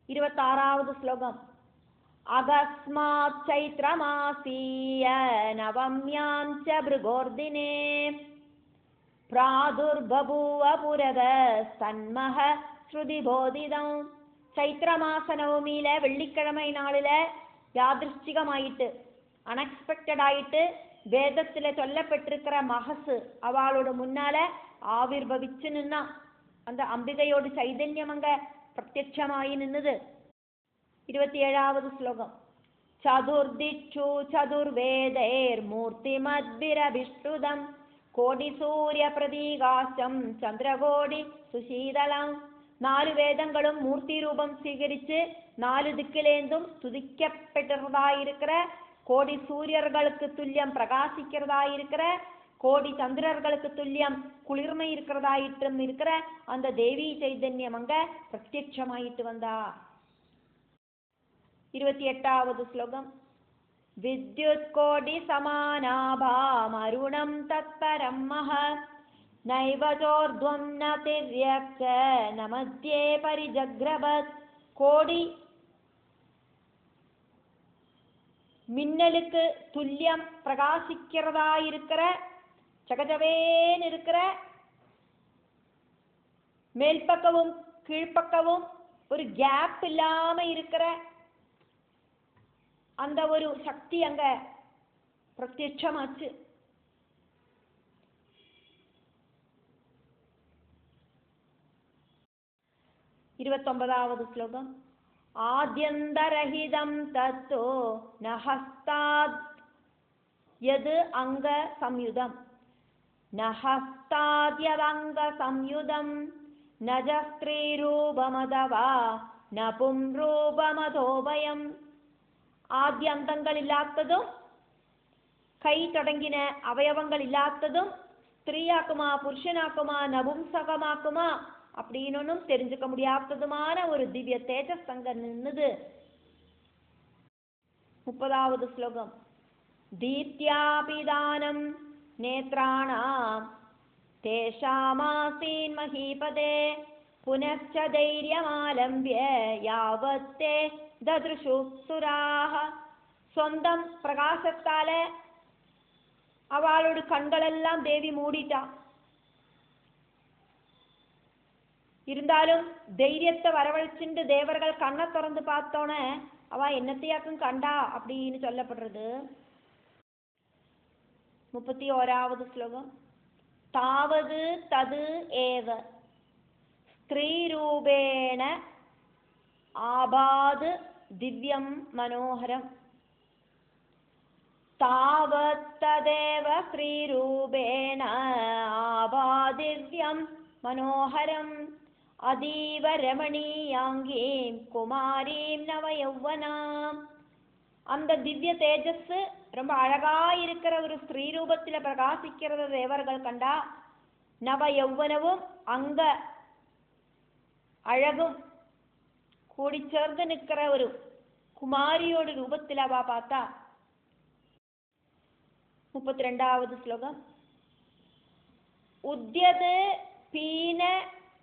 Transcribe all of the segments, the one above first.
26வது ஸ்லோகம். அகஸ்மாத் சைத்ரமாசீய நவம்யாம் ச பிருகோர்தினே பிராதுர்பபூவ புரத சன்மஹ ஸ்ருதி போதிதம். சைத்திரமாச நவமியில வெள்ளிக்கிழமை நாளில யாதிருஷ்டிகமாயிட்டு அன்எக்ஸ்பெக்டட் ஆயிட்டு வேதத்துல சொல்லப்பட்டிருக்கிற மகசு அவளோட முன்னால ஆவிர்பவிச்சு நின்னா. அந்த அம்பிகையோட சைதன்யம் அங்க பிரத்யட்சமாயி நின்னுது. 27வது ஸ்லோகம். சதுர்திச்சு சதுர்வேதைர் மூர்த்திமத்பிரபிஷ்டுதம் கோடி சூரிய பிரதீகாசம் சந்திரகோடி சுசீதலம். 4 வேதங்களும் மூர்த்தி ரூபம் സ്വീകരിച്ച് 4 ദിക്കിലേന്തും துதிக்கப்பட்டதாயிருக்கிற கோடி சூரியர்களுக்கு துல்லியம் பிரகாசிக்கிறதாயிருக்கிற கோடி சந்திரர்களுக்கு துல்லியம் குளிர்மை இருக்கிறதாயிட்டும் இருக்கிற அந்த தேவி சைதன்யம் அங்க பிரத்யட்சமாயிட்டு வந்தா. 28வது ஸ்லோகம். வித்யுத் கோடி சமானாபாம் அருணம் தத்பரம் மஹ நைவஜோர்த்வம் ந திர்யக்ஷ நமத்யே பரிஜக்ரபத். கோடி மின்னலுக்கு துல்லியம் பிரகாசிக்கிறதாயிருக்கிற சகஜவேன் இருக்கிற மேல்பக்கமும் கீழ்ப்பக்கவும் ஒரு கேப் இல்லாம இருக்கிற அந்த ஒரு சக்தி அங்க பிரத்யட்சமாச்சு. 29வது ஸ்லோகம். ஆத்யந்தரஹிதம் தத்தோ நஹஸ்தாத் யது அங்க சம்யுதம் நஹஸ்தாத்யதங்க சம்யுதம் நஜஸ்திரீ ரூபமதவா நபும் ரூபமதோபயம். ஆத்யந்தங்கள் இல்லாததும் கை தொடங்கின அவயவங்கள் இல்லாததும் ஸ்திரீயாக்குமா புருஷனாக்குமா நபும்சகமாக்குமா அப்படின்னு தெரிஞ்சுக்க முடியாததுமான ஒரு திவ்ய தேஜஸ் அங்க நின்னுது. 30வது ஸ்லோகம். தீத்யாபிதானம் நேத்ராணாம் தேஷாமாசீன் மஹீபதே புனச்ச தைரியமாலம்பிய யாவத்தே தத்ருஷு சுராஹ. சொந்தம் பிரகாசத்தால அவளோட கண்களெல்லாம் தேவி மூடிட்டா. இருந்தாலும் தைரியத்தை வரவழைச்சுட்டு தேவர்கள் கண்ணை திறந்து பார்த்தோன்னே அவ என்னத்தையாக்கும் கண்டா அப்படின்னு சொல்லப்படுறது. 31வது ஸ்லோகம். தாவது தது ஏவ ஸ்திரீ ரூபேண ஆபாது திவ்யம் மனோகரம். தாவத்ததேவ ஸ்ரீ ரூபேண ஆபாதிவ்யம் மனோகரம் அதீவ ரமணீயாங்கீம் குமாரீம் நவயௌவனாம். அந்த திவ்ய தேஜஸ் ரொம்ப அழகா இருக்கிற ஒரு ஸ்ரீ ரூபத்தில் பிரகாசிக்கிறத தேவர்கள் கண்டா. நவ யௌவனவும் அங்க அழகும் கூடி சேர்ந்து நிற்கிற ஒரு குமாரியோட ரூபத்தில் அவ பார்த்தா. 32வது ஸ்லோகம். உத்யது பீன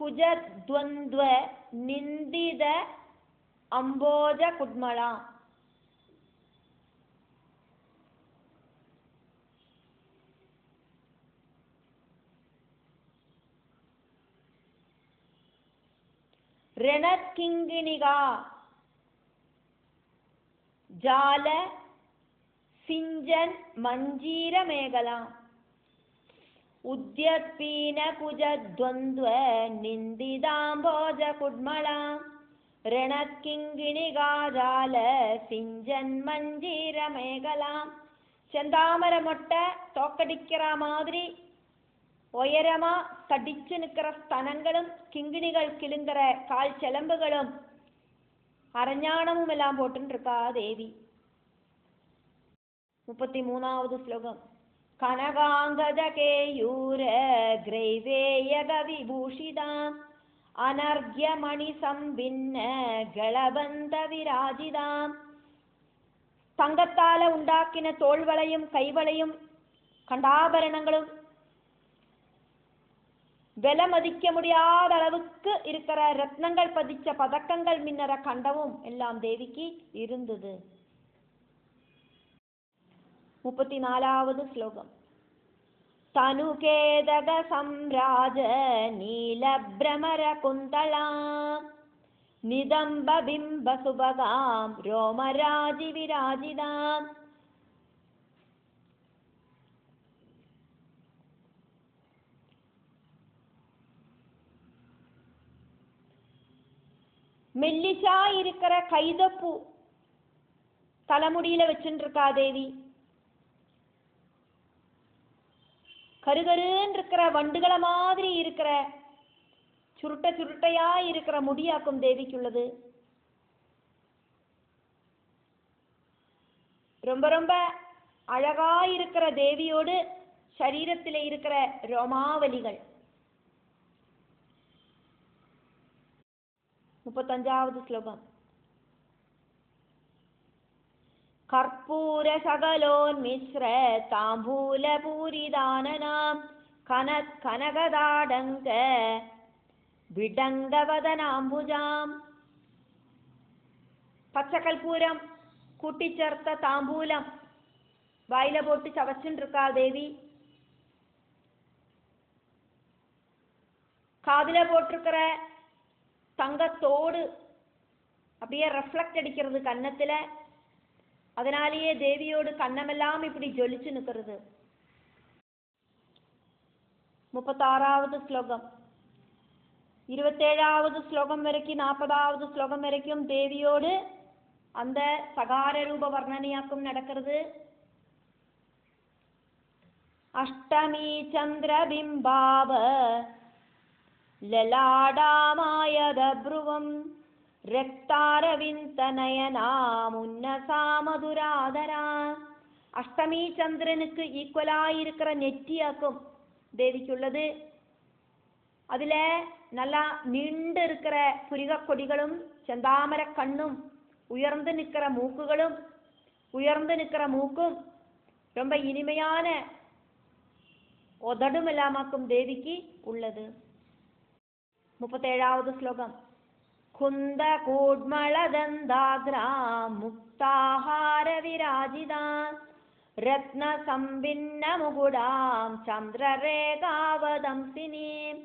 குஜத்வந்த்வ நிந்தித அம்போஜ குட்மளா. ரணத் கிங்கிணிகா ஜால சிஞ்சன் மஞ்சீர மேகலா. உத்யத்பீன குஜத்வந்த்வ நிந்திதாம்போஜ குட்மளா ரணத் கிங்கிணிகா ஜால சிஞ்சன் மஞ்சீர மேகலா. செந்தாமர மொட்டை தோக்கடிக்கிற மாதிரி உயரமா தடிச்சு நிற்கிற ஸ்தனங்களும் கிங்கிணிகள் கிளுங்கிற கால் செலம்புகளும் அரஞானமும் எல்லாம் போட்டுன்னு இருக்கா தேவி. 33வது ஸ்லோகம். கனகாங்கத கேயூர கிரைவேயக விபூஷிதாம் அனர்க்ய மணி சம்பின்ன கலபந்த விராஜிதாம். தங்கத்தால உண்டாக்கின தோள்வளையும் கைவளையும் கண்டாபரணங்களும் விலை மதிக்க முடியாத அளவுக்கு இருக்கிற ரத்னங்கள் பதிச்ச பதக்கங்கள் மின்னற கண்டவும் எல்லாம் தேவிக்கு இருந்தது. 34வது ஸ்லோகம். தனுகேதக சம்ராஜ நீலப்ரமர குந்தளாம் நிதம்ப பிம்ப சுபகாம் ரோமராஜி விராஜிதாம். மெல்லிசா இருக்கிற கைதப்பூ தலைமுடியில வச்சுட்டு இருக்கா தேவி. கருகருன்னு இருக்கிற வண்டுகளை மாதிரி இருக்கிற சுருட்ட சுருட்டையா இருக்கிற முடியாக்கும் தேவிக்குள்ளது. ரொம்ப ரொம்ப அழகா இருக்கிற தேவியோடு சரீரத்தில் இருக்கிற ரோமாவலிகள். 35வது ஸ்லோகம். கற்பூர சகலோன்மிஸ்ர தாம்பூல பூரிதானனாம் கனத் கனகதாடங்க விடங்கவதனாம்புஜாம். பச்சை கற்பூரம் கூட்டிச்சேர்த்த தாம்பூலம் வாயில போட்டு சவச்சுன்னு இருக்கா தேவி. காதுல போட்டிருக்கிற தங்கத்தோடு அப்படியே ரெஃப்ளெக்ட் அடிக்கிறது கன்னத்துல. அதனாலேயே தேவியோடு கண்ணமெல்லாம் இப்படி ஜொலிச்சு நிற்கிறது. 36வது ஸ்லோகம். 27வது ஸ்லோகம் வரைக்கும் 40வது ஸ்லோகம் வரைக்கும் தேவியோடு அந்த சகார ரூப வர்ணனையாக்கும் நடக்கிறது. அஷ்டமி சந்திரபிம்பாவ லலாடாமாயத ப்ருவம் ரக்தாரவிந்தனயனாமுன்னசா மதுராதரா. அஷ்டமி சந்திரனுக்கு ஈக்குவலா இருக்கிற நெற்றியாக்கும் தேவிக்குள்ளது. அதுல நல்லா நீண்டு இருக்கிற புரிக கொடிகளும் செந்தாமர கண்ணும் உயர்ந்து நிற்கிற மூக்குகளும் உயர்ந்து நிற்கிற மூக்கும் ரொம்ப இனிமையான உதடும் எல்லாமாக்கும் தேவிக்கு உள்ளது. 37வது ஸ்லோகம். குந்த கூட்மளதந்தாக்ராம் முக்தாஹார விராஜிதாம் ரத்ன சம்பின்ன முகுடாம் சந்திரரேகாவதம்சினீம்.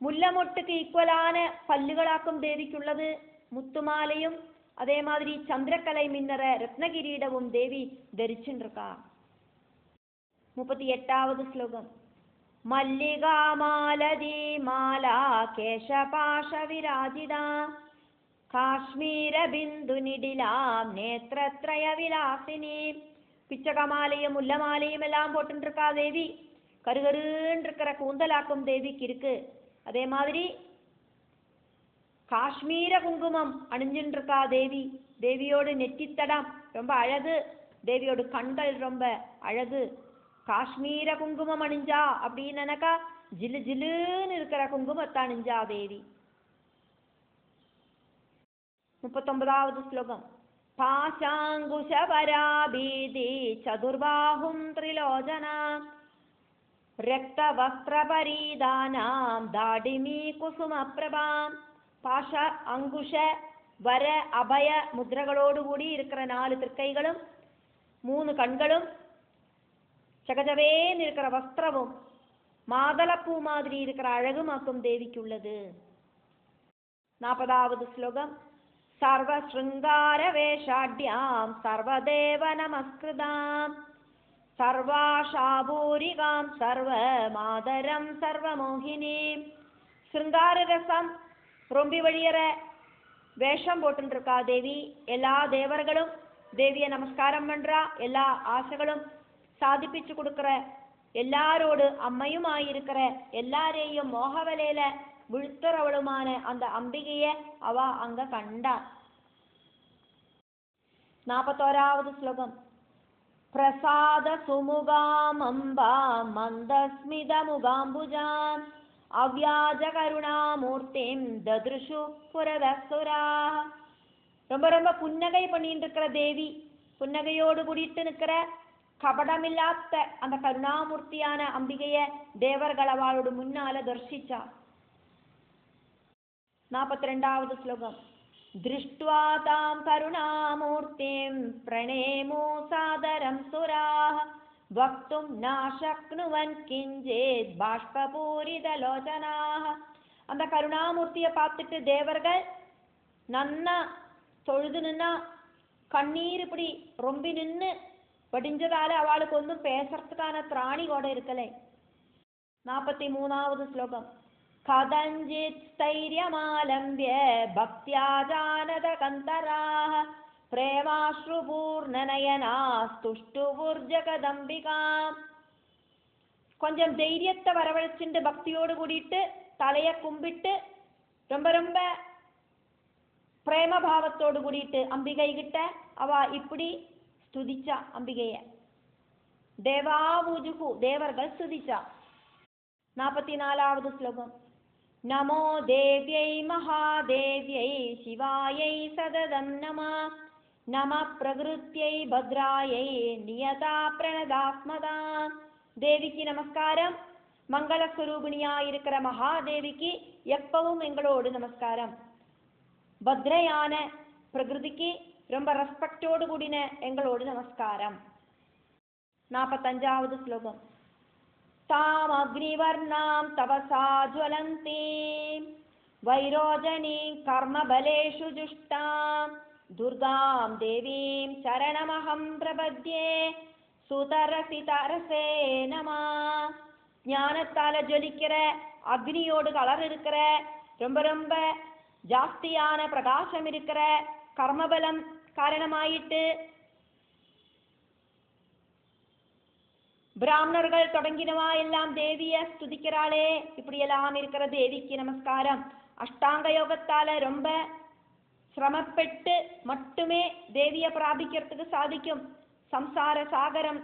முல்லமொட்டுக்கு ஈக்குவலான பல்லுகளாக்கும் தேவிக்குள்ளது. முத்துமாலையும் அதே மாதிரி சந்திரக்கலை மின்னற ரத்னகிரீடவும் தேவி தரிச்சுருக்கா. 38வது ஸ்லோகம். மல்லிகா மாலதி மாலா கேசபாஷ விராஜிதா காஷ்மீர பிந்து நிடிலாம் நேத்திரத்ரய விலாசினி. பிச்சகமாலையும் முல்லமாலையும் எல்லாம் போட்டுருக்கா தேவி. கருகருன்னு இருக்கிற கூந்தலாக்கும் தேவிக்கு இருக்கு. அதே மாதிரி காஷ்மீர குங்குமம் அணிஞ்சுட்டு இருக்கா தேவி. தேவியோடு நெற்றித்தடம் ரொம்ப அழகு. தேவியோட கண்கள் ரொம்ப அழகு. காஷ்மீர குங்குமம் அணிஞ்சா அப்படின்னு நினைக்கா ஜிலு ஜிலுன்னு இருக்கிற குங்குமத்தை அணிஞ்சா தேவி. 39வது ஸ்லோகம். பாசாங்குஷபராபீதி சதுர்பாஹும் திரிலோச்சனா ரக்த வஸ்திர பரீதானாம் தாடிமீ குசும பிரபாம். பாஷ அங்குஷ வர அபய முத்திரகளோடு கூடி இருக்கிற 4 திருக்கைகளும் 3 கண்களும் சகஜவேன்னு இருக்கிற வஸ்திரமும் மாதளப்பூ மாதிரி இருக்கிற அழகுமாக்கும் தேவிக்குள்ளது. 40வது ஸ்லோகம். சர்வ ஸ்ருங்கார வேஷாட்யாம் சர்வதேவ நமஸ்கிருதாம் சர்வாஷாபூரிகாம் சர்வ மாதரம் சர்வமோகினீம். ஸ்ருங்கார ரசம் ரொம்பி வழியற வேஷம் போட்டுருக்கா தேவி. எல்லா தேவர்களும் தேவிய நமஸ்காரம் பண்றா. எல்லா ஆசைகளும் சாதிப்பிச்சு கொடுக்கிற எல்லாரோடு அம்மையும் ஆயிருக்கிற எல்லாரையும் மோகவலையில விழுத்துறவளுமான அந்த அம்பிகைய அவ அங்க கண்டா. 41வது ஸ்லோகம். பிரசாத சுமுகாம் அம்பா மந்தஸ்மித முகாம்புஜாம் அவ்யாஜ கருணாமூர்த்திம் தத்ருஷு புரதசுரா. ரொம்ப ரொம்ப புன்னகை பண்ணிட்டு இருக்கிற தேவி. புன்னகையோடு கூடிட்டு நிற்கிற கபடமில்லாத அந்த கருணாமூர்த்தியான அம்பிகைய தேவர்கள் அவளோட முன்னால தரிசிச்சா. 42வது ஸ்லோகம். திருஷ்ட்வா தாம் கருணாமூர்த்திம் பிரணேமோ சாதரம் சுராः வக்தும் ந சக்னுவன் கிஞ்சித் பாஷ்பபூரிதலோசனாः. அந்த கருணாமூர்த்தியை பார்த்துட்டு தேவர்கள் நன்னா தொழுது நின்னா கண்ணீர் இப்படி ரொம்பி நின்று வடிஞ்சதால அவளுக்கு ஒன்றும் பேசுறதுக்கான திராணி கூட இருக்கலை. 43வது ஸ்லோகம். கதஞ்சித் ஸ்தைரியமாலம்பிய பக்தியா ஜானத கந்தராः பிரேமாஸ்ருபூர்ணநயனாஸ்துஷ்டுபுர்ஜகதம்பிகாம். கொஞ்சம் தைரியத்தை வரவழைச்சுட்டு பக்தியோடு கூடிட்டு தலைய கும்பிட்டு ரொம்ப ரொம்ப பிரேமபாவத்தோடு கூடிட்டு அம்பிகை கிட்ட அவ இப்படி ஸ்துதிச்சா அம்பிகைய. தேவாவுஜுகு தேவர்கள் ஸ்துதிச்சா. 44வது ஸ்லோகம். நமோ தேவ்யை மகாதேவ்யை சிவாயை சததம் நம நம பிரகிருத்யை பத்ராயை நியதா பிரணதாஸ்மதா. தேவிக்கு நமஸ்காரம். மங்களஸ்வரூபிணியாயிருக்கிற மகாதேவிக்கு எப்பவும் எங்களோடு நமஸ்காரம். பத்ரையான பிரகிருதிக்கு ரொம்ப ரெஸ்பெக்டோடு கூடின எங்களோடு நமஸ்காரம். 45வது ஸ்லோகம். தாம் அக்னிவர்ணாம் தபசா ஜ்வலந்தீம் வைரோஜனீ கர்மபலேஷு ஜுஷ்டாம் துர்காம் தேவீம் சரணமஹம் பிரபத்யே சுதரசிதரசே நமா. ஞானத்தால ஜொலிக்கிற அக்னியோடு கலர் இருக்கிற ரொம்ப ரொம்ப ஜாஸ்தியான பிரகாசம் இருக்கிற கர்மபலம் காரணமாயிட்டு பிராமணர்கள் தொடங்கினவா எல்லாம் தேவிய ஸ்துதிக்கிறாளே, இப்படி எல்லாம் இருக்கிற தேவிக்கு நமஸ்காரம். அஷ்டாங்க யோகத்தால ரொம்ப சிரமப்பட்டு மட்டுமே தேவிய பிராபிக்கிறதுக்கு சாதிக்கும். சம்சார சாகரம்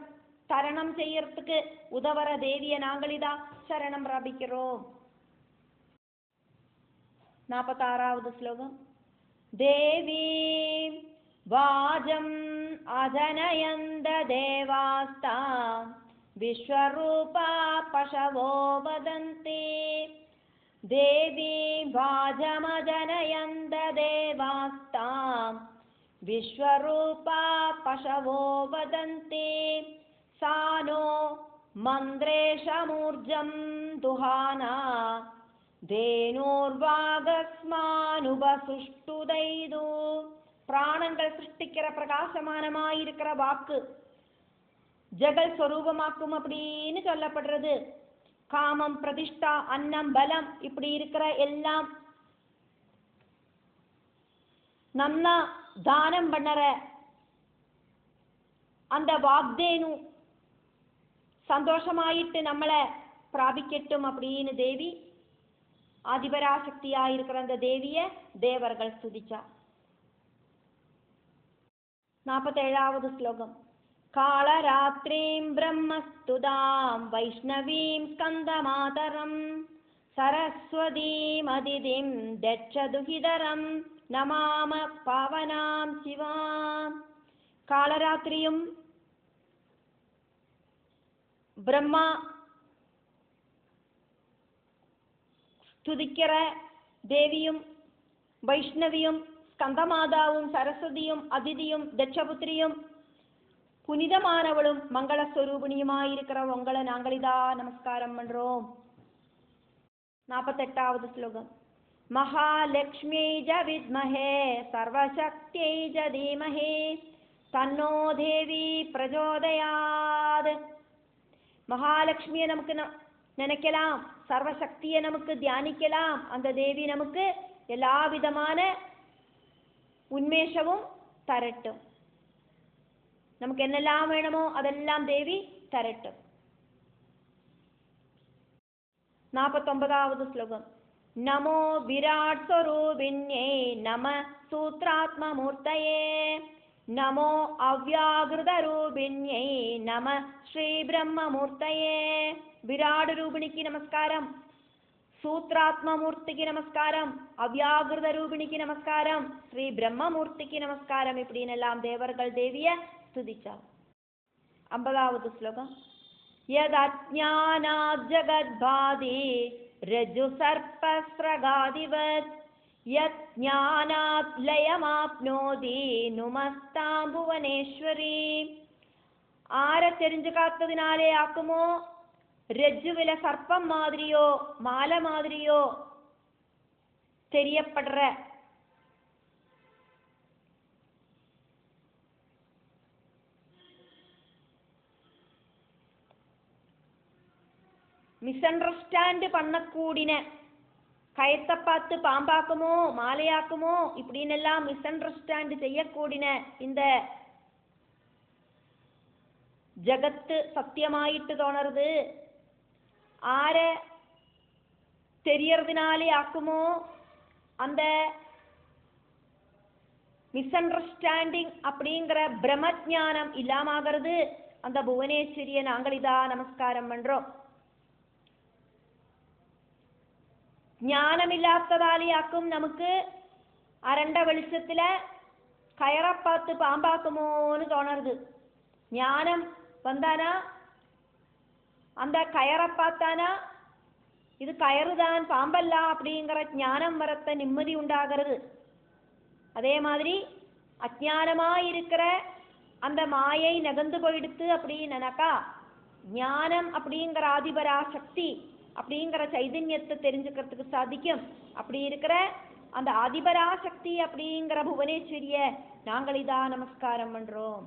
தரணம் செய்யறதுக்கு உதவற தேவிய நாங்களிதா சரணம் பிராபிக்கிறோம். 46வது ஸ்லோகம். தேவி வாஜம் அஜனயந்த தேவாஸ்தாம் விஸ்வரூபா பசவோ வதந்தி. தேவி வாஜமஜனயந்த தேவாஸ்தாம் விஸ்வரூபா பசவோ வதந்தி. சானோ மந்திரேஷமூர்ஜம் துஹானா தேனோர்வாகஸ்மானுபசுஷ்டுதைது. பிராணங்கள் சிருஷ்டிக்கிற பிரகாசமானமாயிருக்கிற வாக்கு ஜெகல் ஸ்வரூபமாக்கும் அப்படின்னு சொல்லப்படுறது. காமம் பிரதிஷ்டா அன்னம் பலம் இப்படி இருக்கிற எல்லாம் நன்னா தானம் பண்ணற அந்த வாக்தேனு சந்தோஷமாயிட்டு நம்மளை பிராபிக்கட்டும் அப்படின்னு தேவி ஆதிபராசக்தியா இருக்கிற அந்த தேவிய தேவர்கள் ஸ்துதிச்சா. 47வது ஸ்லோகம். காளராத்ரீம் பிரம்மஸ்துதாம் வைஷ்ணவீம் ஸ்கந்தமாதரம் சரஸ்வதீம் அதிதிம் தட்சதுஹிதரம் நமாம பாவனாம் சிவாம். காளராத்திரியும் பிரம்மா ஸ்துதிக்கிற தேவியும் வைஷ்ணவியும் ஸ்கந்தமாதாவும் சரஸ்வதியும் அதிதியும் தட்சபுத்திரியும் புனிதமானவளும் மங்களஸ்வரூபிணியுமாயிருக்கிற உங்களை நாங்களிதா நமஸ்காரம் பண்றோம். 48வது ஸ்லோகம். மகாலட்சுமியை ஜ வித்மஹே சர்வசக்தியை ஜ தீமஹே தன்னோ தேவி பிரச்சோதயாத். மகாலட்சுமியை நமக்கு நினைக்கலாம், சர்வசக்தியை நமக்கு தியானிக்கலாம். அந்த தேவி நமக்கு எல்லா விதமான உன்மேஷமும் தரட்டும். நமக்கு என்னெல்லாம் வேணுமோ அதெல்லாம் தேவி தரட்டும். 49வது ஸ்லோகம். நமோ விராட் ஸ்வரூபிண்யை நம சூத்ராத்மமூர்த்தயே நமோ அவ்யாகிருத ரூபிண்யை நம ஸ்ரீ பிரம்மமூர்த்தயே. விராட் ரூபிணிக்கு நமஸ்காரம், சூத்ராத்மமூர்த்திக்கு நமஸ்காரம், அவ்யாகிருத ரூபிணிக்கு நமஸ்காரம், ஸ்ரீ பிரம்மமூர்த்திக்கு நமஸ்காரம். இப்படின்னு எல்லாம் தேவர்கள் தேவிய ஸ்துதிச்சா. 50வது ஸ்லோகம். யதஜ்ஞானாத் ஜகத்பாதி ரஜு சர்ப்பஸ்ரகாதிவத் யத் ஞானாத் லயமாப்னோதி நுமஸ்தாம் புவனேஸ்வரி. ஆரை தெரிஞ்சுக்காத்ததினாலே ஆக்குமோ ரஜ்ஜுவில சர்ப்பம் மாதிரியோ மாலை மாதிரியோ தெரியப்படுற மிஸ் அண்டர்ஸ்டாண்ட் பண்ணக்கூடின கயத்தை பார்த்து பாம்பாக்குமோ மாலையாக்குமோ இப்படின்னு எல்லாம் மிஸ் அண்டர்ஸ்டாண்ட் செய்யக்கூடின இந்த ஜகத்து சத்தியமாயிட்டு தோணுறது ஆரை தெரியறதுனாலே ஆக்குமோ அந்த மிஸ் அண்டர்ஸ்டாண்டிங் அப்படிங்கிற பிரம்மஜானம் இல்லாமகிறது அந்த புவனேஸ்வரிய நாங்களிதா நமஸ்காரம் பண்றோம். ஞானமில்லாததாலே ஆக்கும் நமக்கு அரண்ட வெளிச்சத்துல கயரை பார்த்து பாம்பாக்குமோன்னு தோணுறது. ஞானம் வந்தானா அந்த கயரை பார்த்தானா இது கயறுதான் பாம்பல்ல அப்படிங்கிற ஞானம் வரத்த நிம்மதி உண்டாகிறது. அதே மாதிரி அஜானமாயிருக்கிற அந்த மாயை நகர்ந்து போயிடுத்து அப்படின்னாக்கா ஞானம் அப்படிங்கிற ஆதிபரா சக்தி அப்படிங்கிற சைதன்யத்தை தெரிஞ்சுக்கிறதுக்கு சாதிக்கும். அப்படி இருக்கிற அந்த ஆதிபரா சக்தி அப்படிங்கிற புவனேஸ்வரிய நாங்கள் இதா நமஸ்காரம் பண்றோம்.